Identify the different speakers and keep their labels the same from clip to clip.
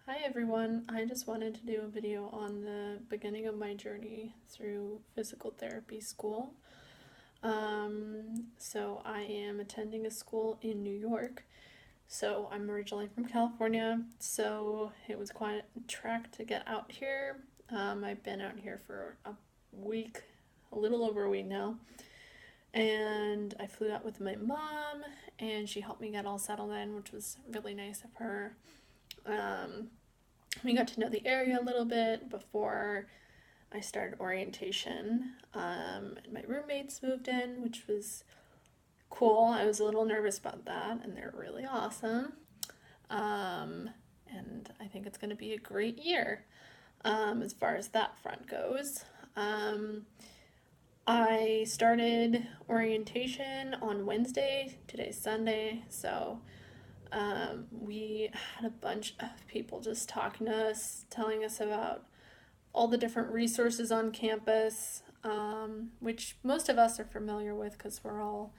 Speaker 1: Hi everyone, I just wanted to do a video on the beginning of my journey through physical therapy school. So I am attending a school in New York. So I'm originally from California, so it was quite a trek to get out here. I've been out here for a week, a little over a week now, and I flew out with my mom, and she helped me get all settled in, which was really nice of her. Um, we got to know the area a little bit before I started orientation. And my roommates moved in, which was cool. I was a little nervous about that, and they're really awesome. Um, and I think it's going to be a great year as far as that front goes. Um, I started orientation on Wednesday. Today's Sunday, so we had a bunch of people just talking to us, telling us about all the different resources on campus, which most of us are familiar with because we're all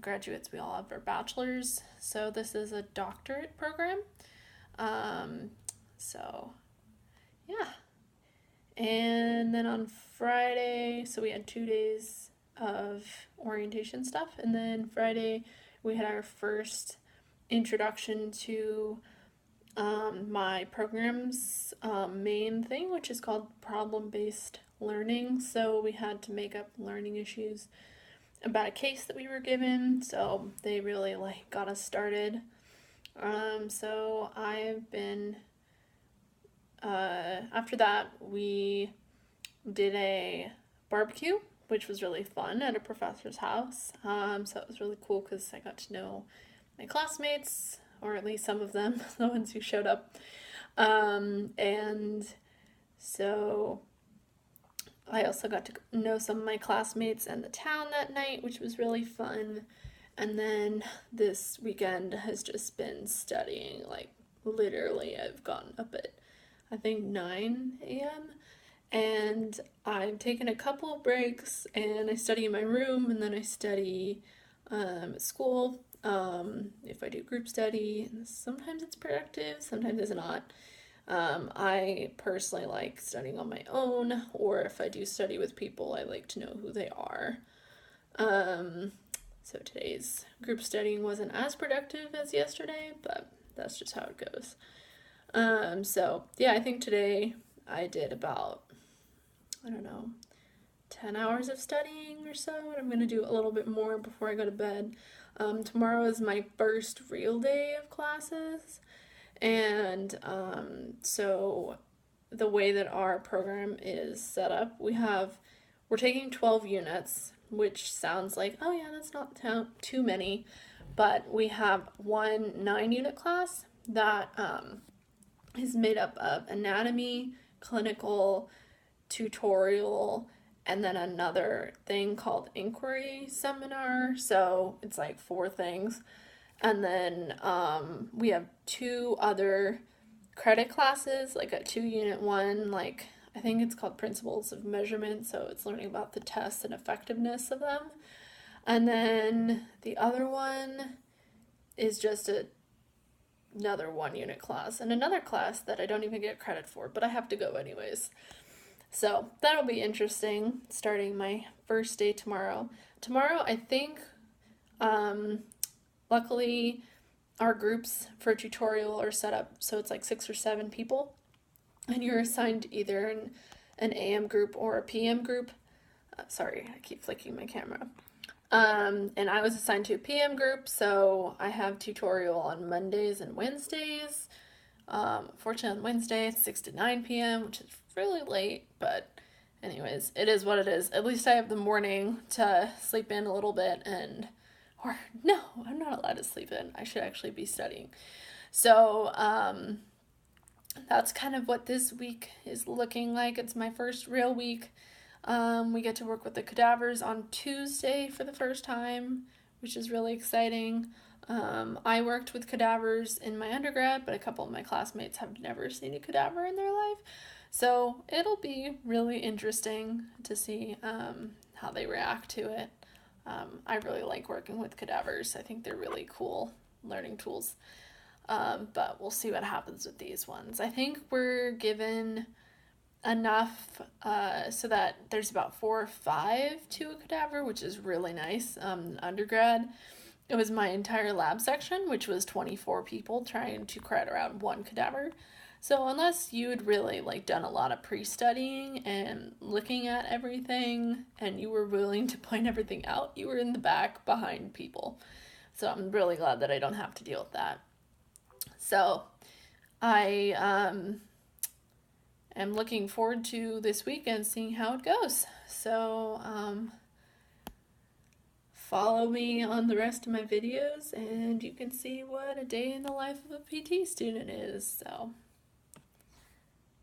Speaker 1: graduates. We all have our bachelor's. So this is a doctorate program. Um, so yeah. And then on Friday, so we had 2 days of orientation stuff. And then Friday, we had our first introduction to my program's main thing, which is called problem based learning. So we had to make up learning issues about a case that we were given. So they really got us started. So I've been after that we did a barbecue, which was really fun at a professor's house. So it was really cool because I got to know my classmates, or at least some of them, the ones who showed up. And so I also got to know some of my classmates and the town that night, which was really fun. And then this weekend has just been studying. Literally, I've gotten up at I think 9 a.m. and I've taken a couple of breaks and I study in my room and then I study at school. If I do group study, sometimes it's productive, sometimes it's not. I personally like studying on my own, or if I do study with people, I like to know who they are. Um, so today's group studying wasn't as productive as yesterday, but that's just how it goes. So yeah, I think today I did about, I don't know, 10 hours of studying or so, and I'm going to do a little bit more before I go to bed. Tomorrow is my first real day of classes, and so the way that our program is set up, we're taking 12 units, which sounds like, oh yeah, that's not too many, but we have one 9 unit class that is made up of anatomy, clinical, tutorial, and then another thing called inquiry seminar. So it's like four things. And then we have two other credit classes, like a 2 unit one, like I think it's called Principles of Measurement. So it's learning about the tests and effectiveness of them. And then the other one is just another 1 unit class and another class that I don't even get credit for, but I have to go anyways. So that'll be interesting, starting my first day tomorrow. Tomorrow, I think, um, luckily, our groups for tutorial are set up so it's like 6 or 7 people, and you're assigned either an AM group or a PM group. Sorry, I keep flicking my camera. And I was assigned to a PM group, so I have tutorial on Mondays and Wednesdays. Fortunately, on Wednesday, it's 6 to 9 p.m., which is really late, but anyways, it is what it is. At least I have the morning to sleep in a little bit or no, I'm not allowed to sleep in. I should actually be studying. So, that's kind of what this week is looking like. It's my first real week. We get to work with the cadavers on Tuesday for the first time, which is really exciting. I worked with cadavers in my undergrad, but a couple of my classmates have never seen a cadaver in their life. So it'll be really interesting to see how they react to it. I really like working with cadavers. I think they're really cool learning tools. But we'll see what happens with these ones. I think we're given enough so that there's about 4 or 5 to a cadaver, which is really nice. Undergrad, it was my entire lab section, which was 24 people trying to crowd around one cadaver. So unless you had really like done a lot of pre-studying and looking at everything and you were willing to point everything out, you were in the back behind people. So I'm really glad that I don't have to deal with that. So I am looking forward to this weekend seeing how it goes. So follow me on the rest of my videos and you can see what a day in the life of a PT student is. So